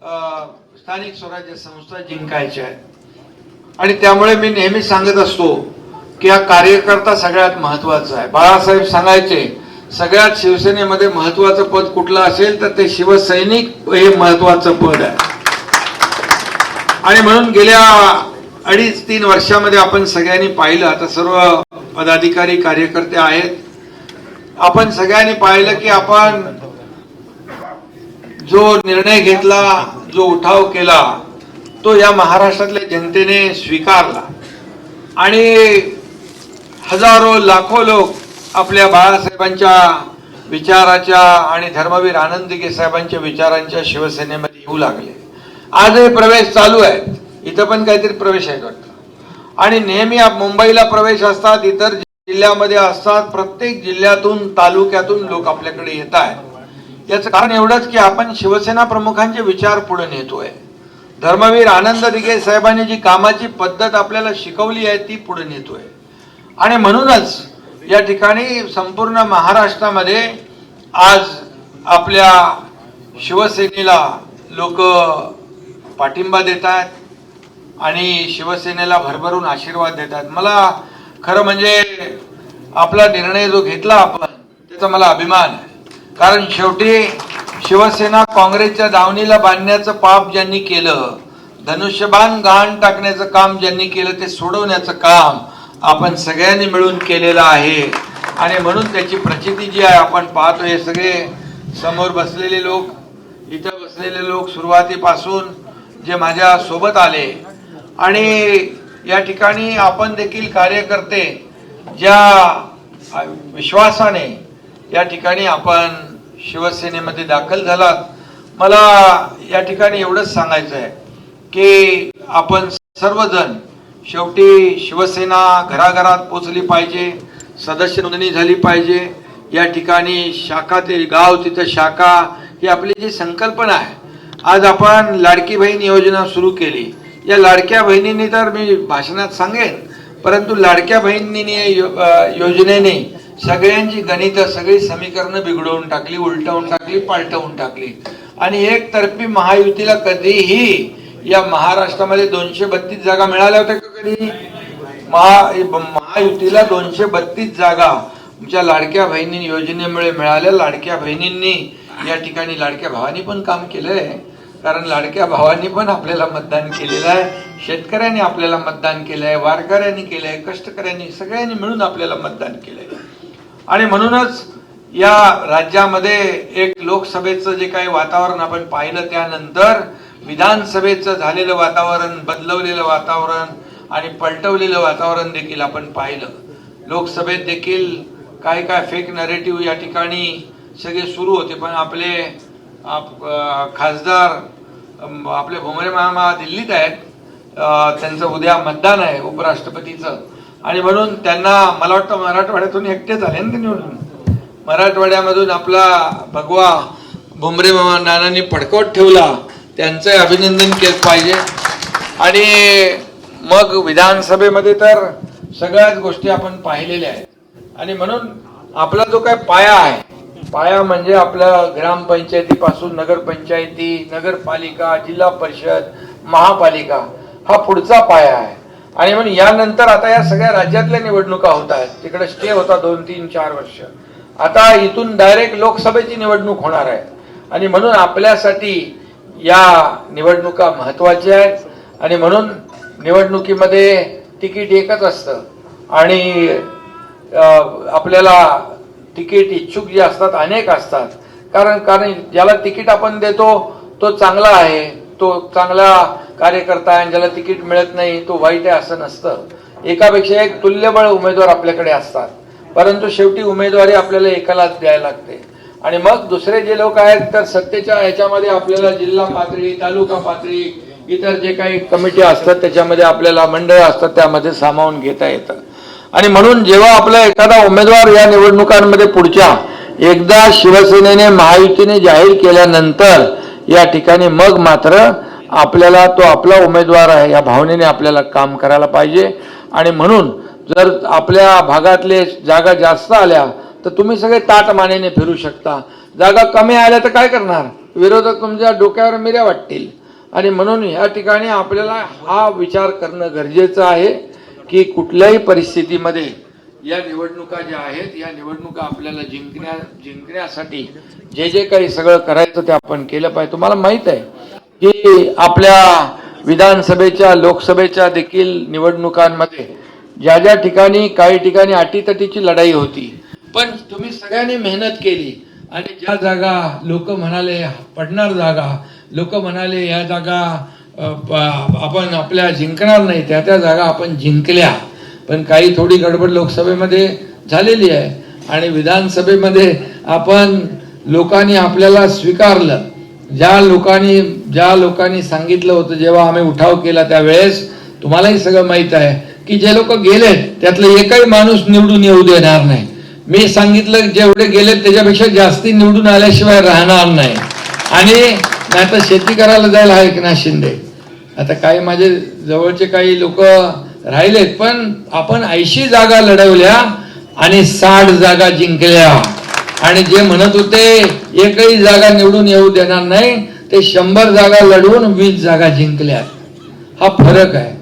स्थानिक स्वराज्य संस्था जिंकायच्या आहेत आणि त्यामुळे मी नेहमी सांगत असतो की हा कार्यकर्ता सगळ्यात महत्वाचा आहे. बाळासाहेब सांगायचे सगळ्यात शिवसेनेमध्ये महत्वाचं पद कुठलं असेल तर ते शिवसैनिक हे महत्वाचं पद आहे. आणि म्हणून गेल्या 2.5-3 वर्षामध्ये आपण सगळ्यांनी पाहिलं, आता सर्व पदाधिकारी कार्यकर्ते आहेत, आपण सगळ्यांनी पाहिलं की आपण जो निर्णय घेतला, जो उठाव केला तो या महाराष्ट्रातल्या जनतेने स्वीकारला आणि हजारो लाखो लोक आपल्या बाळासाहेबांच्या विचाराच्या आणि धर्मवीर आनंद दिघे साहेबांच्या विचारांच्या शिवसेनेमध्ये येऊ लागले. आजही प्रवेश चालू आहे, इथं पण काहीतरी प्रवेश आहे वाटतं आणि नेहमी मुंबईला प्रवेश असतात, इतर जिल्ह्यामध्ये असतात, प्रत्येक जिल्ह्यातून तालुक्यातून लोक आपल्याकडे येत आहेत. याचं कारण एवढंच की आपण शिवसेना प्रमुखांचे विचार पुढे नेतोय. धर्मवीर आनंद दिघे साहेबांनी जी कामाची पद्धत आपल्याला शिकवली आहे ती पुढे नेतोय आणि म्हणूनच या ठिकाणी संपूर्ण महाराष्ट्रामध्ये आज आपल्या शिवसेनेला लोक पाठिंबा देत आहेत आणि शिवसेनेला भरभरून आशीर्वाद देतात. मला खरं म्हणजे आपला निर्णय जो घेतला आपण त्याचा मला अभिमान आहे, कारण शेवटी शिवसेना काँग्रेसच्या दावणीला बांधण्याचं पाप ज्यांनी केलं, धनुष्यबाण गहाण टाकण्याचं काम ज्यांनी केलं, ते सोडवण्याचं काम आपण सगळ्यांनी मिळून केलेलं आहे आणि म्हणून त्याची प्रचिती जी आहे आपण पाहतो. हे सगळे समोर बसलेले लोक, इथं बसलेले लोक सुरुवातीपासून जे माझ्या सोबत आले आणि या ठिकाणी आपण देखील कार्यकर्ते ज्या विश्वासाने या ठिकाणी आपण शिवसेनेमध्ये दाखल झालात. मला या ठिकाणी एवढंच सांगायचं आहे की आपण सर्वजण शेवटी शिवसेना घराघरात पोचली पाहिजे, सदस्य नोंदणी झाली पाहिजे. या ठिकाणी शाखा ते गाव तिथं शाखा ही आपली जी संकल्पना आहे. आज आपण लाडकी बहीण योजना सुरू केली. या लाडक्या बहिणींनी तर मी भाषणात सांगेन, परंतु लाडक्या बहिणींनी योजनेने सगळ्यांची गणित, सगळी समीकरणं बिघडवून टाकली, उलटवून टाकली, पालटवून टाकली आणि एकतर्फी महायुतीला कधीही या महाराष्ट्रामध्ये 232 जागा मिळाल्या होत्या का? कधी महायुतीला 232 जागा तुमच्या लाडक्या बहिणी योजनेमुळे मिळाल्या. लाडक्या बहिणींनी या ठिकाणी लाडक्या भावांनी पण काम केलंय, कारण लाडक्या भावांनी पण आपल्याला मतदान केलेलं आहे, शेतकऱ्यांनी आपल्याला मतदान केलंय, वारकऱ्यांनी केलंय, कष्टकऱ्यांनी, सगळ्यांनी मिळून आपल्याला मतदान केलंय. आणि म्हणूनच या राज्यामध्ये एक लोकसभेचं जे काही वातावरण आपण पाहिलं, त्यानंतर विधानसभेचं झालेलं वातावरण, बदलवलेलं वातावरण आणि पलटवलेलं वातावरण देखील आपण पाहिलं. लोकसभेत देखील काय काय फेक नरेटिव्ह या ठिकाणी सगळे सुरू होते, पण आपले खासदार आपले भुमरे मामा दिल्लीत आहेत, त्यांचं उद्या मतदान आहे उपराष्ट्रपतीचं आणि म्हणून त्यांना मला वाटतं मराठवाड्यातून एकटे झाले ना ते निवडून. मराठवाड्यामधून आपला भगवा भुमरे मामा नानांनी फडकवत ठेवला, त्यांचं अभिनंदन केलं पाहिजे. आणि मग विधानसभेमध्ये तर सगळ्याच गोष्टी आपण पाहिलेल्या आहेत आणि म्हणून आपला जो काय पाया आहे, पाया म्हणजे आपल्या ग्रामपंचायतीपासून नगरपंचायती, नगरपालिका, जिल्हा परिषद, महापालिका हा पुढचा पाया आहे. आणि म्हणून यानंतर आता या सगळ्या राज्यातल्या निवडणुका होत आहेत. तिकडे स्टे होता 2-3-4 वर्ष, आता इथून डायरेक्ट लोकसभेची निवडणूक होणार आहे आणि म्हणून आपल्यासाठी या निवडणुका महत्वाच्या आहेत. आणि म्हणून निवडणुकीमध्ये तिकीट एकच असतं आणि आपल्याला तिकीट इच्छुक जे असतात अनेक असतात, कारण ज्याला तिकीट आपण देतो तो चांगला आहे, तो चांगला कार्यकर्ता आहे, ज्याला तिकीट मिळत नाही तो वाईट आहे असं नसतं. एकापेक्षा एक तुल्यबळ उमेदवार आपल्याकडे असतात, परंतु शेवटी उमेदवारी आपल्याला एकालाच द्यायला लागते. आणि मग दुसरे जे लोक आहेत तर सत्तेच्या ह्याच्यामध्ये आपल्याला जिल्हा पातळी, तालुका पातळी, इतर जे काही कमिटी असतात त्याच्यामध्ये आपल्याला मंडळ असतात त्यामध्ये सामावून घेता येतं. आणि म्हणून जेव्हा आपला एखादा उमेदवार या निवडणुकांमध्ये पुढच्या एकदा शिवसेनेने महायुतीने जाहीर केल्यानंतर या ठिकाणी मग मात्र आपल्याला तो आपला उमेदवार आहे या भावनेने आपल्याला काम करायला पाहिजे. आणि म्हणून जर आपल्या भागातले जागा जास्त आल्या तर तुम्ही सगळे ताटमानेने फिरू शकता. जागा कमी आल्या तर काय करणार? विरोधक तुमच्या डोक्यावर मिऱ्या वाटतील. आणि म्हणून या ठिकाणी आपल्याला हा विचार करणं गरजेचं आहे की कुठल्याही परिस्थितीमध्ये या निवडणुका ज्या आहेत या निवडणुका आपल्याला जिंकण्यासाठी जे जे काही सगळं करायचं ते आपण केलं पाहिजे. तुम्हाला माहित आहे की आपल्या विधानसभेच्या लोकसभेच्या देखील निवडणुकांमध्ये ज्या ज्या ठिकाणी काही ठिकाणी अटीतटीची लढाई होती, पण तुम्ही सगळ्यांनी मेहनत केली आणि ज्या जागा लोक म्हणाले पडणार जागा, लोक म्हणाले या जागा आपण आपल्या जिंकणार नाही, त्या त्या जागा आपण जिंकल्या. पण काही थोडी गडबड लोकसभेमध्ये झालेली आहे आणि विधानसभेमध्ये आपण लोकांनी आपल्याला स्वीकारलं. ज्या लोकांनी सांगितलं होतं जेव्हा आम्ही उठाव केला त्यावेळेस तुम्हालाही सगळं माहित आहे की जे लोक गेलेत त्यातलं एकही माणूस निवडून येऊ देणार नाही. मी सांगितलं जेवढे गेलेत त्याच्यापेक्षा जास्ती निवडून आल्याशिवाय राहणार नाही. आणि नाही तर शेती करायला जायला आहे एकनाथ शिंदे. आता काही माझे जवळचे काही लोक राहिलेत, पण आपण 80 जागा लढवल्या आणि 60 जागा जिंकल्या. आणि जे म्हणत होते एकही जागा निवडून येऊ देणार नाही ते 100 जागा लढवून 20 जागा जिंकल्यात. हा फरक आहे.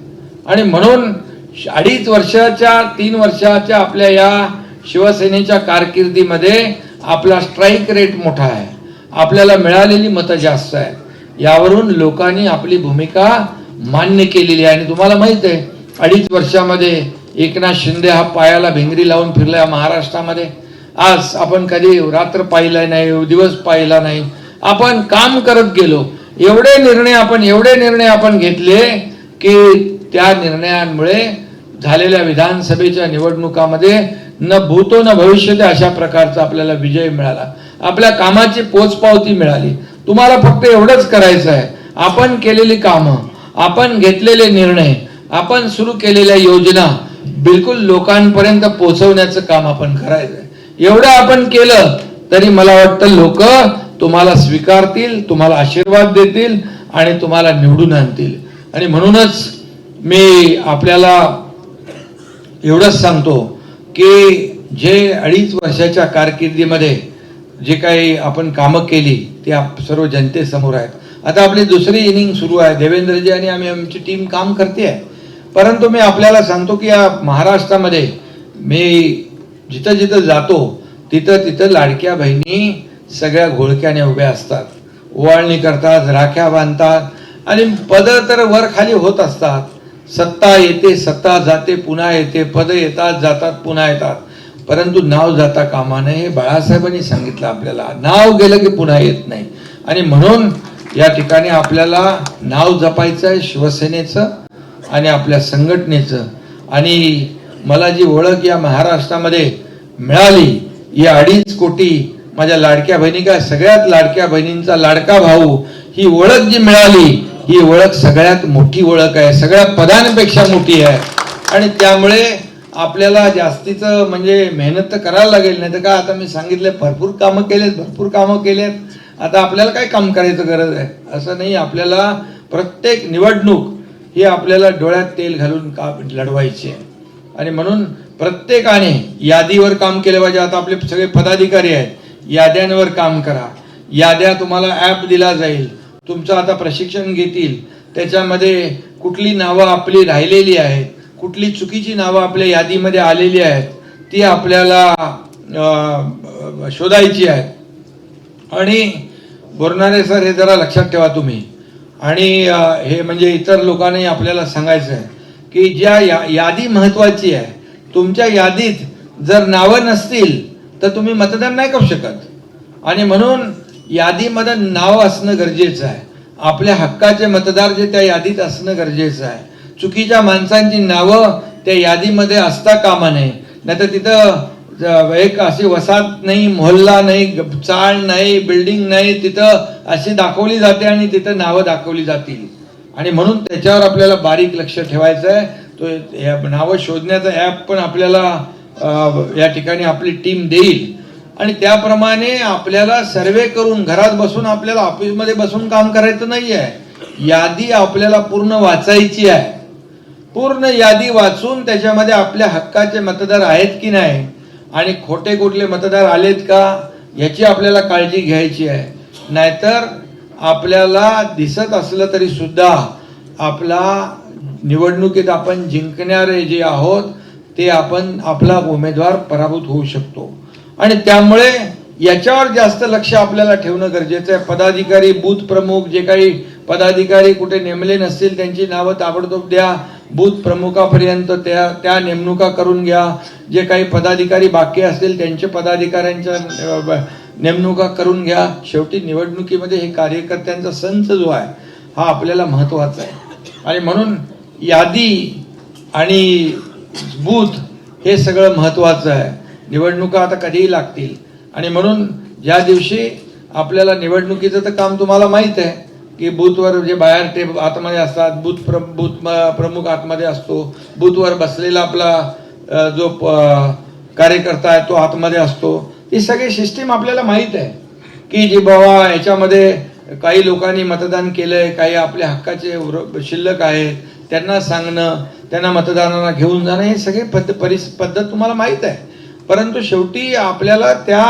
आणि म्हणून 2.5 वर्षाच्या 3 वर्षाच्या आपल्या या शिवसेनेच्या कारकिर्दीमध्ये आपला स्ट्राईक रेट मोठा आहे, आपल्याला मिळालेली मतं जास्त आहेत. यावरून लोकांनी आपली भूमिका मान्य केलेली आहे. आणि तुम्हाला माहित आहे 2.5 वर्षामध्ये एकनाथ शिंदे हा पायाला भिंगरी लावून फिरला महाराष्ट्रामध्ये. आज आपण कधी रात्र पाहिला नाही, दिवस पाहिला नाही, आपण काम करत गेलो. एवढे निर्णय आपण घेतले की त्या निर्णयांमुळे झालेल्या विधानसभेच्या निवडणुकामध्ये न भूतो न भविष्य अशा प्रकारचा आपल्याला विजय मिळाला. आपल्या कामाची पोचपावती मिळाली. तुम्हाला फक्त एवढंच करायचं आहे, आपण केलेली कामं, आपण घेतलेले निर्णय, आपण सुरू केलेल्या योजना बिलकुल लोकांपर्यंत पोहोचवण्याचं काम आपण करायचं आहे. एवढं आपण केलं तरी मला वाटतं लोक तुम्हाला स्वीकारतील, तुम्हाला आशीर्वाद देतील आणि तुम्हाला निवडून आणतील. आणि म्हणूनच मी आपल्याला एवढंच सांगतो की जे 2.5 वर्षाच्या कारकिर्दीमध्ये जे काही आपण कामं केली ते सर्व जनतेसमोर आहेत. आता आपली दुसरी इनिंग सुरू आहे. देवेंद्रजी आणि आमची टीम काम करते आहे. परंतु मी आपल्याला सांगतो की या महाराष्ट्रामध्ये मी जिथं जिथं जातो तिथं लाडक्या बहिणी सगळ्या घोळक्याने उभ्या असतात, ओवाळणी करतात, राख्या बांधतात आणि पद तर वर खाली होत असतात. सत्ता येते, सत्ता जाते, पुन्हा येते, पद येतात जातात, पुन्हा येतात, परंतु नाव जाता कामा नये. हे बाळासाहेबांनी सांगितलं आपल्याला. नाव गेलं की पुन्हा येत नाही. आणि म्हणून या ठिकाणी आपल्याला नाव जपायचं आहे शिवसेनेचं आणि आपल्या संघटनेचं. आणि मला जी ओळख या महाराष्ट्रामध्ये मिळाली, या 2.5 कोटी माझ्या लाडक्या बहिणी, काय सगळ्यात लाडक्या बहिणींचा लाडका भाऊ, ही ओळख जी मिळाली ही ओळख सगळ्यात मोठी ओळख आहे, सगळ्या पदांपेक्षा मोठी आहे. आणि त्यामुळे आपल्याला जास्तीचं म्हणजे मेहनत तर करायला लागेल. नाही तर काय, आता मी सांगितलं भरपूर कामं केलेत. आता आपल्याला काय काम करायचं गरज आहे असं नाही. आपल्याला प्रत्येक निवडणूक ही आपल्याला डोळ्यात तेल घालून लढवायची आहे. आणि म्हणून प्रत्येकाने यादीवर काम केलं पाहिजे. आता आपले सगळे पदाधिकारी आहेत, याद्यांवर काम करा. याद्या तुम्हाला ॲप दिला जाईल, तुमचं आता प्रशिक्षण घेतील. त्याच्यामध्ये कुठली नावं आपली राहिलेली आहेत, कुठली चुकीची नावं आपल्या यादीमध्ये आलेली आहेत ती आपल्याला शोधायची आहेत. आणि बोरणारे सर हे जरा लक्षात ठेवा तुम्ही. आणि हे म्हणजे इतर लोकांनाही आपल्याला सांगायचं आहे की ज्या यादी महत्वाची आहे, तुमच्या यादीत जर नावं नसतील तर तुम्ही मतदान नाही करू शकत. आणि म्हणून यादीमध्ये नाव असणं गरजेचं आहे. आपल्या हक्काचे मतदार जे त्या यादीत असणं गरजेचं आहे. चुकीच्या माणसांची नावं त्या यादीमध्ये असता कामा नये. नाहीतर तिथं एक अशी वसाहत नाही, मोहल्ला नाही, चाळ नाही, बिल्डिंग नाही, तिथं अशी दाखवली जाते आणि तिथं नावं दाखवली जातील. आणि म्हणून त्याच्यावर आपल्याला बारीक लक्ष ठेवायचं आहे. तो नावं शोधण्याचा ॲप पण आपल्याला या ठिकाणी आपली टीम देईल. आणि त्याप्रमाणे आपल्याला सर्वे करून घरात बसून, आपल्याला ऑफिसमध्ये बसून काम करायचं नाही आहे. यादी आपल्याला पूर्ण वाचायची आहे. पूर्ण यादी वाचून त्याच्यामध्ये आपल्या हक्काचे मतदार आहेत की नाही आणि खोटे कुठले मतदार आलेत का, याची आपल्याला काळजी घ्यायची आहे. नाहीतर आपल्याला दिसत असलं तरी सुद्धा आपला निवडणुकीत आपण जिंकणारे जे आहोत ते आपण आपला उमेदवार पराभूत होऊ शकतो. आणि त्यामुळे याच्यावर जास्त लक्ष आपल्याला ठेवणं गरजेचं आहे. पदाधिकारी, बूथ प्रमुख, जे काही पदाधिकारी कुठे नेमले नसतील त्यांची नावं ताबडतोब द्या. बूथ प्रमुखापर्यंत त्या नेमणुका करून घ्या. जे काही पदाधिकारी बाकी असतील त्यांचे पदाधिकाऱ्यांच्या नेमणुका करून घ्या. शेवटी निवडणुकीमध्ये हे कार्यकर्त्यांचा संच जो आहे हा आपल्याला महत्वाचा आहे. आणि म्हणून यादी आणि बूथ हे सगळं महत्वाचं आहे. निवडणुका आता कधीही लागतील आणि म्हणून ज्या दिवशी आपल्याला निवडणुकीचं तर काम तुम्हाला माहित आहे की बूथवर जे बाहेर ते आतमध्ये असतात, बूथ प्रमुख आतमध्ये असतो, बूथवर बसलेला आपला जो कार्यकर्ता आहे तो आतमध्ये असतो. ही सगळी सिस्टीम आपल्याला माहित आहे की जी बाबा याच्यामध्ये काही लोकांनी मतदान केलंय, काही आपल्या हक्काचे शिल्लक आहेत त्यांना सांगणं, त्यांना मतदानाला घेऊन जाणं, हे सगळे पद्धत तुम्हाला माहित आहे. परंतु शेवटी आपल्याला त्या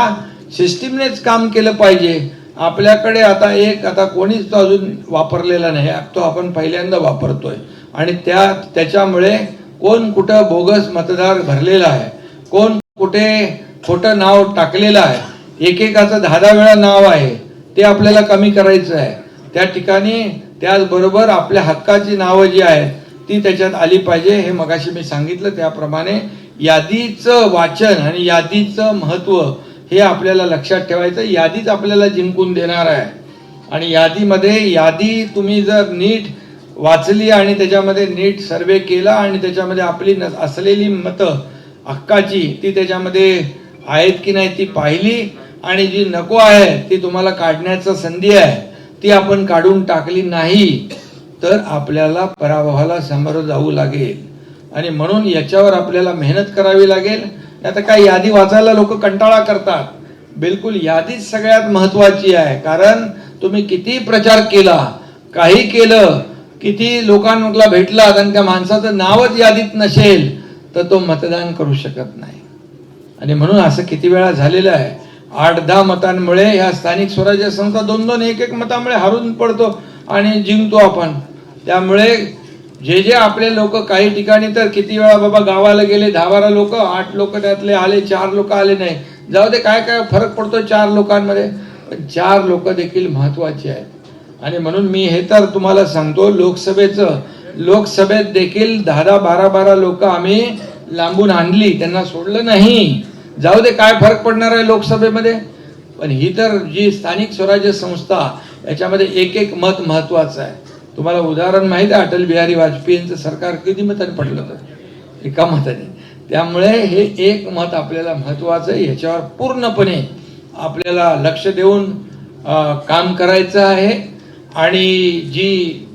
सिस्टीमनेच काम केलं पाहिजे. आपल्याकडे आता कोणीच तो अजून वापरलेला नाही, तो आपण पहिल्यांदा वापरतोय. आणि त्याच्यामुळे कोण कुठं बोगस मतदार भरलेला आहे, कोण कुठे खोटं नाव टाकलेलं आहे, एकेकाचं 10 वेळा नाव आहे, ते आपल्याला कमी करायचं आहे. त्या ठिकाणी त्याचबरोबर आपल्या हक्काची नावं जी आहेत ती त्याच्यात आली पाहिजे. हे मगाशी मी सांगितलं त्याप्रमाणे यादीचं वाचन आणि यादीचं महत्व हे आपल्याला लक्षात ठेवायचं. यादीच आपल्याला जिंकून देणार आहे. आणि यादी तुम्ही जर नीट वाचली आणि त्याच्यामध्ये नीट सर्वे केला आणि त्याच्यामध्ये आपली असलेली मतं हक्काची ती त्याच्यामध्ये आहेत की नाही ती पाहिली आणि जी नको आहे ती तुम्हाला काढण्याची संधी आहे ती आपण काढून टाकली नाही तर आपल्याला पराभवाला सामोरं जाऊ लागेल. आणि म्हणून याच्यावर आपल्याला मेहनत करावी लागेल. आता काय यादी वाचायला लोक कंटाळा करतात, बिलकुल यादीच सगळ्यात महत्वाची आहे. कारण तुम्ही किती प्रचार केला, काही केलं, किती लोकांना भेटला आणि त्या माणसाचं नावच यादीत नसेल तर तो मतदान करू शकत नाही. आणि म्हणून असं किती वेळा झालेलं आहे. 8-10 मतांमुळे ह्या स्थानिक स्वराज्य संस्था 2-2, 1-1 मतामुळे हारून पडतो आणि जिंकतो आपण. त्यामुळे जे आपले लोक काही ठिकाणी तर किती वेळा बाबा गावाला गेले 10-12 लोक, 8 लोक त्यातले आले, 4 लोक आले नाही. जाऊ दे, काय काय फरक पडतो 4 लोकांमध्ये, पण 4 लोक देखील महत्वाचे आहेत. आणि म्हणून मी हे तर तुम्हाला सांगतो, लोकसभेत देखील 10-10, 12-12 लोक आम्ही लांबून आणली, त्यांना सोडलं नाही. जाऊ दे, काय फरक पडणार आहे लोकसभेमध्ये. पण ही तर जी स्थानिक स्वराज्य संस्था याच्यामध्ये 1-1 मत महत्वाचं आहे. तुम्हाला उदाहरण माहित आहे, अटल बिहारी वाजपेयींचं सरकार किती मतांनी पडलं तर 1 मताने. त्यामुळे हे 1 मत आपल्याला महत्वाचं आहे. याच्यावर पूर्णपणे आपल्याला लक्ष देऊन काम करायचं आहे. आणि जी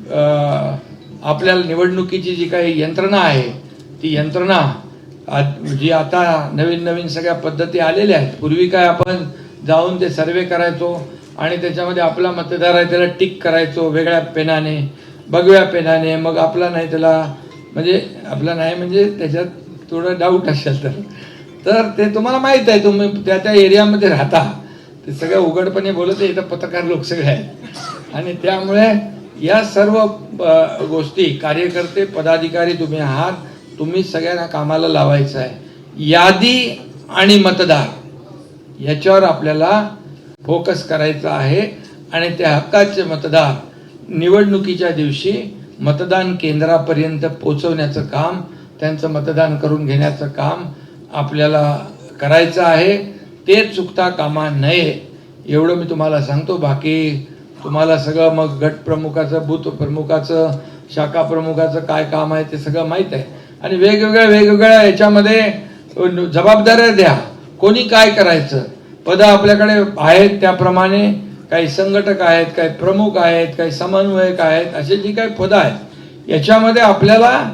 आपल्याला निवडणुकीची जी काही यंत्रणा आहे ती यंत्रणा जी आता नवीन सगळ्या पद्धती आलेल्या आहेत. पूर्वी काय आपण जाऊन ते सर्वे करायचो आणि त्याच्यामध्ये आपला मतदार आहे त्याला टिक करायचो वेगळ्या पेनाने, भगव्या पेनाने. मग आपला नाही म्हणजे त्याच्यात थोडं डाऊट असेल तर ते तुम्हाला माहित आहे, तुम्ही त्या एरियामध्ये राहता, ते सगळं उघडपणे बोलत आहे. इथं पत्रकार लोक सगळे आहेत. आणि त्यामुळे या सर्व गोष्टी कार्यकर्ते, पदाधिकारी तुम्ही आहात, तुम्ही सगळ्यांना कामाला लावायचं आहे. यादी आणि मतदार याच्यावर आपल्याला फोकस करायचा आहे. आणि त्या हक्काचे मतदार निवडणुकीच्या दिवशी मतदान केंद्रापर्यंत पोहोचवण्याचं काम, त्यांचं मतदान करून घेण्याचं काम आपल्याला करायचं आहे. ते चुकता कामा नये एवढं मी तुम्हाला सांगतो. बाकी तुम्हाला सगळं मग गट प्रमुखाचं, बूथ प्रमुखाचं, शाखा प्रमुखाचं काय काम आहे ते सगळं माहीत आहे. आणि वेगवेगळ्या याच्यामध्ये जबाबदाऱ्या द्या, कोणी काय करायचं. पदं आपल्याकडे आहेत त्याप्रमाणे काही संघटक आहेत, काही प्रमुख आहेत, काही समन्वयक आहेत, असे जी काही पदं आहेत याच्यामध्ये आपल्याला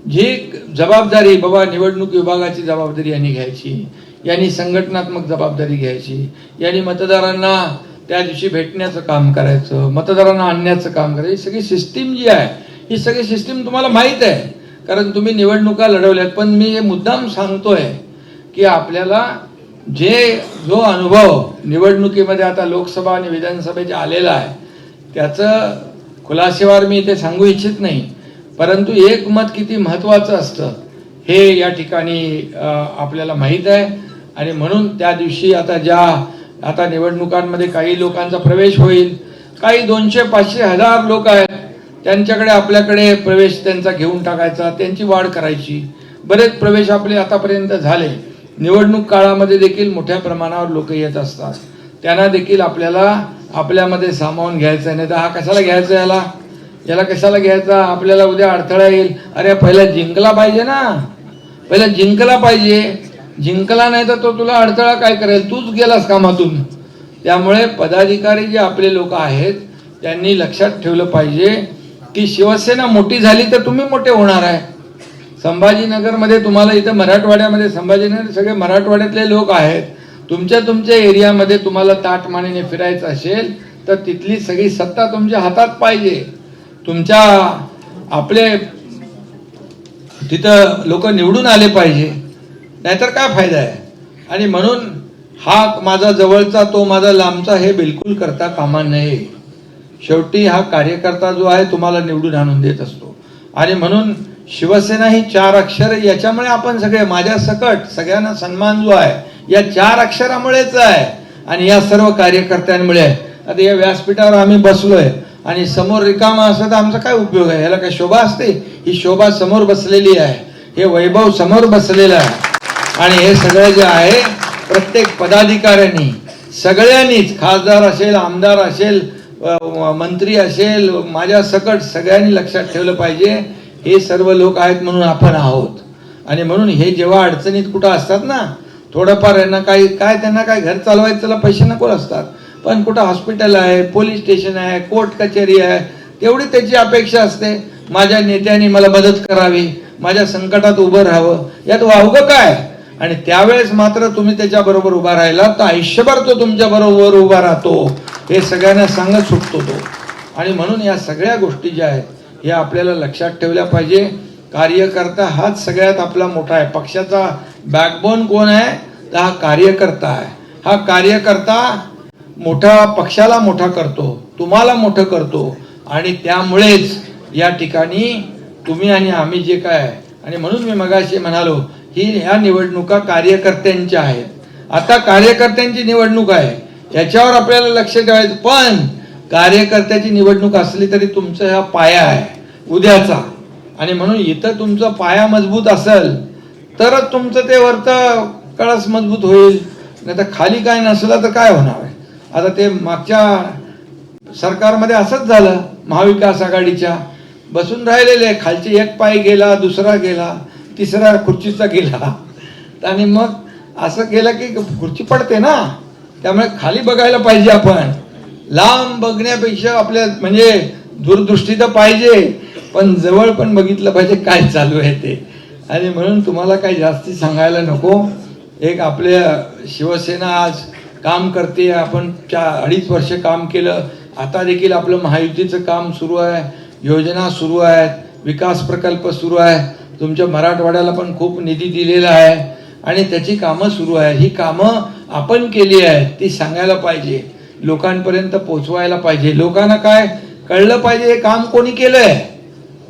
जी जबाबदारी, बाबा निवडणूक विभागाची जबाबदारी यांनी घ्यायची, यांनी संघटनात्मक जबाबदारी घ्यायची, यांनी मतदारांना त्या दिवशी भेटण्याचं काम करायचं, मतदारांना आणण्याचं काम करायचं. ही सगळी सिस्टीम जी आहे ही सगळी सिस्टीम तुम्हाला माहीत आहे, कारण तुम्ही निवडणुका लढवल्यात. पण मी हे मुद्दाम सांगतोय की आपल्याला जो अनुभव निवडणुकीमध्ये आता लोकसभा आणि विधानसभेचे आलेला आहे त्याचं खुलासेवार मी इथे सांगू इच्छित नाही, परंतु एक मत किती महत्त्वाचं असतं हे या ठिकाणी आपल्याला माहीत आहे. आणि म्हणून त्या दिवशी आता निवडणुकांमध्ये काही लोकांचा प्रवेश होईल, काही 200-500 लोक आहेत त्यांच्याकडे आपल्याकडे प्रवेश त्यांचा घेऊन टाकायचा, त्यांची वाढ करायची. बरेच प्रवेश आपले आतापर्यंत झाले. निवडणूक काळामध्ये देखील मोठ्या प्रमाणावर लोक येत असतात, त्यांना देखील आपल्याला आपल्यामध्ये सामावून घ्यायचं. नाही तर हा कशाला घ्यायचा, याला कशाला घ्यायचा, आपल्याला उद्या अडथळा येईल. अरे पहिला जिंकला पाहिजे ना, पहिला जिंकला पाहिजे. जिंकला नाही तर तो तुला अडथळा काय करेल, तूच गेलास कामातून. त्यामुळे पदाधिकारी जे आपले लोक आहेत त्यांनी लक्षात ठेवलं पाहिजे की शिवसेना मोठी झाली तर तुम्ही मोठे होणार आहे. संभाजीनगरमध्ये तुम्हाला इथं मराठवाड्यामध्ये संभाजीनगर सगळे मराठवाड्यातले लोक आहेत. तुमच्या एरियामध्ये तुम्हाला ताटमानेने फिरायचं असेल तर तिथली सगळी सत्ता तुमच्या हातात पाहिजे. आपले तिथं लोक निवडून आले पाहिजे, नाहीतर काय फायदा आहे. आणि म्हणून हा माझा जवळचा तो माझा लांबचा हे बिलकुल करता कामा नये. शेवटी हा कार्यकर्ता जो आहे तुम्हाला निवडून आणून देत असतो. आणि म्हणून शिवसेना ही 4 अक्षर, याच्यामुळे आपण सगळे माझ्या सकट सगळ्यांना सन्मान जो आहे या 4 अक्षरामुळेच आहे आणि या सर्व कार्यकर्त्यांमुळे आहे. आता या व्यासपीठावर आम्ही बसलोय आणि समोर रिकामा असं तर आमचा काय उपयोग आहे, याला काय शोभा असते. ही शोभा समोर बसलेली आहे, हे वैभव समोर बसलेलं आहे. आणि हे सगळं जे आहे प्रत्येक पदाधिकाऱ्यांनी सगळ्यांनीच, खासदार असेल, आमदार असेल, मंत्री असेल, माझ्या सकट सगळ्यांनी लक्षात ठेवलं पाहिजे हे सर्व लोक आहेत म्हणून आपण आहोत. आणि म्हणून हे जेव्हा अडचणीत कुठं असतात ना, थोडंफार यांना त्यांना काय घर चालवायचं त्याला पैसे नको असतात, पण कुठं हॉस्पिटल आहे, पोलीस स्टेशन आहे, कोर्ट कचेरी आहे, तेवढी त्याची अपेक्षा असते. माझ्या नेत्यांनी मला मदत करावी, माझ्या संकटात उभं राहावं, यात वावगं काय. आणि त्यावेळेस मात्र तुम्ही त्याच्याबरोबर उभा राहिला तर आयुष्यभर तो तुमच्या बरोबर उभा राहतो, हे सगळ्यांना सांगत सुटतो तो. आणि म्हणून या सगळ्या गोष्टी ज्या आहेत हे आपल्याला लक्षात ठेवल्या पाहिजे. कार्यकर्ता हाच सगळ्यात आपला मोठा आहे. पक्षाचा बॅकबोन कोण आहे तर हा कार्यकर्ता आहे. हा कार्यकर्ता मोठा पक्षाला मोठा करतो, तुम्हाला मोठं करतो. आणि त्यामुळेच या ठिकाणी तुम्ही आणि आम्ही जे काय, आणि म्हणून मी मगाशी म्हणालो ह्या निवडणुका कार्यकर्त्यांच्या आहेत. आता कार्यकर्त्यांची निवडणूक आहे, याच्यावर आपल्याला लक्ष ठेवायचं. पण कार्यकर्त्याची निवडणूक असली तरी तुमचा हा पाया आहे उद्याचा. आणि म्हणून इथं तुमचा पाया मजबूत असेल तरच तुमचं ते वरतं कळस मजबूत होईल, नाही तर खाली काय नसलं तर काय होणार आहे. आता ते मागच्या सरकारमध्ये असंच झालं, महाविकास आघाडीच्या बसून राहिलेले, खालचे एक पाय गेला, दुसरा गेला, तिसरा खुर्चीचा गेला. आणि मग असं केलं की खुर्ची पडते ना, त्यामुळे खाली बघायला पाहिजे. आपण लांब बघण्यापेक्षा आपल्या म्हणजे दूरदृष्टी तर पाहिजे, पण जवळ पण बघितलं पाहिजे काय चालू आहे ते. आणि म्हणून तुम्हाला काही जास्ती सांगायला नको. एक आपल्या शिवसेना आज काम करते, आपण 2.5 वर्ष काम केलं. आता देखील आपलं महायुतीचं काम सुरू आहे, योजना सुरू आहेत, विकास प्रकल्प सुरू आहे. तुमच्या मराठवाड्याला पण खूप निधी दिलेला आहे आणि त्याची कामं सुरू आहे. ही कामं आपण केली आहेत ती सांगायला पाहिजे, लोकांपर्यंत पोहोचवायला पाहिजे. लोकांना काय कळलं पाहिजे हे काम कोणी केलंय.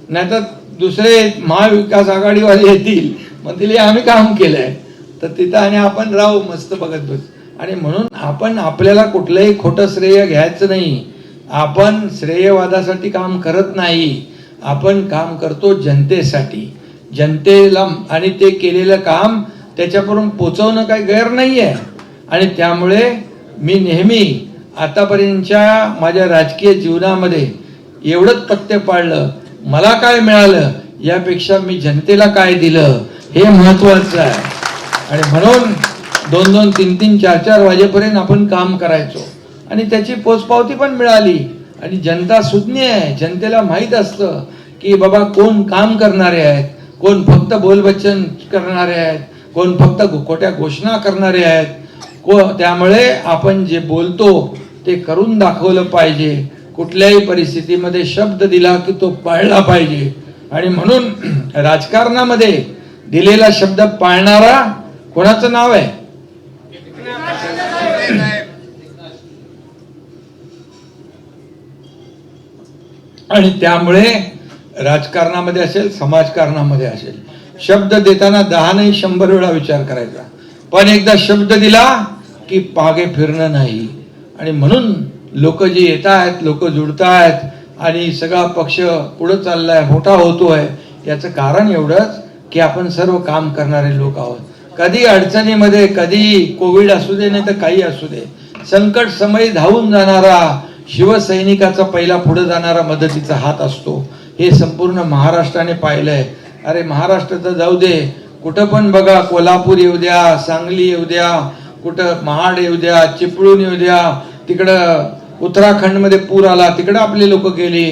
नाहीतर दुसरे महाविकास आघाडीवाले येतील म्हणतील आम्ही काम केलंय, तर तिथं आणि आपण राहू मस्त बघत बस. आणि म्हणून आपल्याला कुठलंही खोटं श्रेय घ्यायचं नाही. आपण श्रेयवादासाठी काम करत नाही, आपण काम करतो जनतेसाठी, जनतेला. आणि ते केलेलं काम त्याच्यापर्यंत पोचवणं काही गैर नाही आहे. आणि त्यामुळे मी नेहमी आतापर्यंतच्या माझ्या राजकीय जीवनामध्ये एवढंच पत्ते पाळलं, मला काय मिळालं यापेक्षा मी जनतेला काय दिलं हे महत्वाचं आहे. आणि म्हणून 2-2, 3-3, 4-4 वाजेपर्यंत आपण काम करायचो आणि त्याची पोचपावती पण मिळाली. आणि जनता सुज्ञ आहे, जनतेला माहीत असतं की बाबा कोण काम करणारे आहेत, कोण फक्त बोलबच्चन करणारे आहेत, कोण फक्त खोट्या घोषणा करणारे आहेत. त्यामुळे आपण जे बोलतो ते करून दाखवलं पाहिजे. कुठल्याही परिस्थितीमध्ये शब्द दिला की तो पाळला पाहिजे. आणि म्हणून राजकारणामध्ये दिलेला शब्द पाळणारा कोणाचं नाव आहे आणि त्यामुळे राजकारणामध्ये असेल, समाजकारणामध्ये असेल, शब्द देताना 10 नाही 100 वेळा विचार करायचा. पण एकदा शब्द दिला की मागे फिरणं नाही. आणि म्हणून लोक जे येत आहेत, लोक जुळत आहेत आणि सगळा पक्ष पुढे चाललाय, मोठा होतोय, याचं कारण एवढंच की आपण सर्व काम करणारे लोक आहोत. कधी अडचणीमध्ये, कधी कोविड असू दे नाही तर काही असू दे, संकट समयी धावून जाणारा शिवसैनिकाचा पहिला पुढे जाणारा मदतीचा हात असतो. हे संपूर्ण महाराष्ट्राने पाहिलंय. अरे महाराष्ट्राचं जाऊ दे, कुठं पण बघा, कोल्हापूर येऊ द्या, सांगली येऊ द्या, कुठं महाड येऊ द्या, चिपळूण येऊ द्या, तिकडं उत्तराखंडमध्ये पूर आला, तिकडं आपली लोक गेली,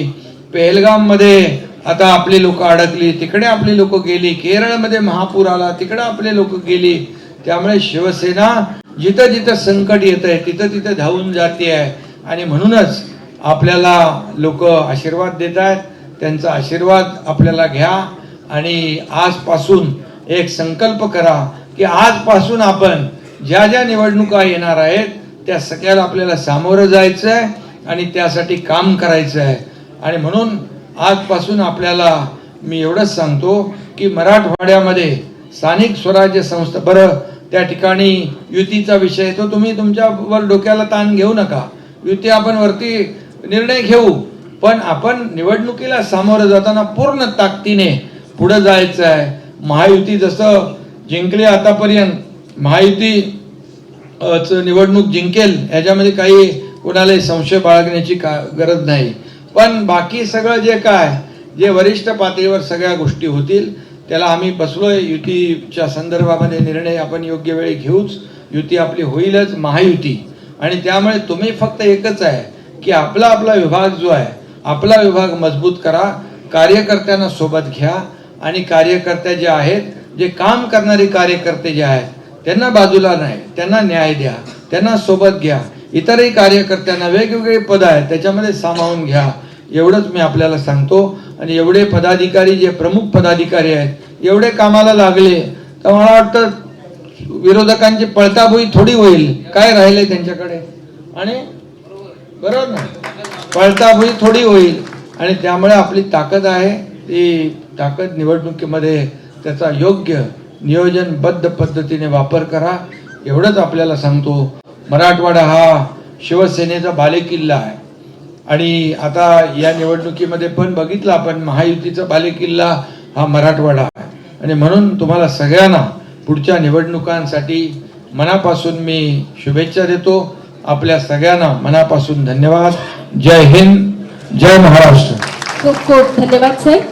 पहलगाम मध्ये आता आपली लोक अडकली, तिकडे आपली लोक गेली, केरळमध्ये महापूर आला, तिकडे आपले लोक गेली. त्यामुळे शिवसेना जिथं जिथं संकट येत आहे तिथं तिथं धावून जाते आहे. आणि म्हणूनच आपल्याला लोक आशीर्वाद देत आहेत. त्यांचा आशीर्वाद आपल्याला घ्या आणि आजपासून एक संकल्प करा की आजपासून आपण ज्या ज्या निवडणुका येणार आहेत त्या सगळ्याला आपल्याला सामोरं जायचं आहे आणि त्यासाठी काम करायचं आहे. आणि म्हणून आजपासून आपल्याला मी एवढंच सांगतो की मराठवाड्यामध्ये स्थानिक स्वराज्य संस्था, बरं त्या ठिकाणी युतीचा विषय तो तुम्ही तुमच्यावर डोक्याला ताण घेऊ नका. युती आपण वरती निर्णय घेऊ, पण आपण निवडणुकीला सामोरं जाताना पूर्ण ताकदीने पुढे जायचं आहे. महायुती जसं जिंकले आतापर्यंत, महायुती निवडणूक जिंकेल याच्यामध्ये काही कोणालाही संशय बाळगण्याची गरज नाही. पण बाकी सगळं जे काय, जे वरिष्ठ पातळीवर सगळ्या गोष्टी होतील त्याला आम्ही बसलोय. युतीच्या संदर्भामध्ये निर्णय आपण योग्य वेळी घेऊच. युती आपली होईलच, महायुती. आणि त्यामुळे तुम्ही फक्त एकच आहे की आपला आपला विभाग जो आहे, आपला विभाग मजबूत करा, कार्यकर्त्यांना सोबत घ्या आणि कार्यकर्ते जे आहेत, जे काम करणारे कार्यकर्ते जे आहेत त्यांना बाजूला नाही, त्यांना न्याय द्या, त्यांना सोबत घ्या. इतरही कार्यकर्त्यांना वेगवेगळे पद आहेत त्याच्यामध्ये सामावून घ्या. एवढंच मी आपल्याला सांगतो. आणि एवढे पदाधिकारी, जे प्रमुख पदाधिकारी आहेत एवढे कामाला लागले तर मला वाटतं विरोधकांची पळताभुई थोडी होईल. काय राहिले त्यांच्याकडे? आणि बरोबर ना, पळताभुई थोडी होईल. आणि त्यामुळे आपली ताकद आहे, ती ताकद निवडणुकीमध्ये त्याचा योग्य नियोजनबद्ध पद्धतीने वापर करा. एवढंच आपल्याला सांगतो. मराठवाडा हा शिवसेनेचा बालेकिल्ला आहे. आणि आता या निवडणुकीमध्ये पण बघितलं आपण, महायुतीचा बालेकिल्ला हा मराठवाडा आहे. आणि म्हणून तुम्हाला सगळ्यांना पुढच्या निवडणुकांसाठी मनापासून मी शुभेच्छा देतो. आपल्या सगळ्यांना मनापासून धन्यवाद. जय हिंद, जय महाराष्ट्र. खूप खूप धन्यवाद साहेब.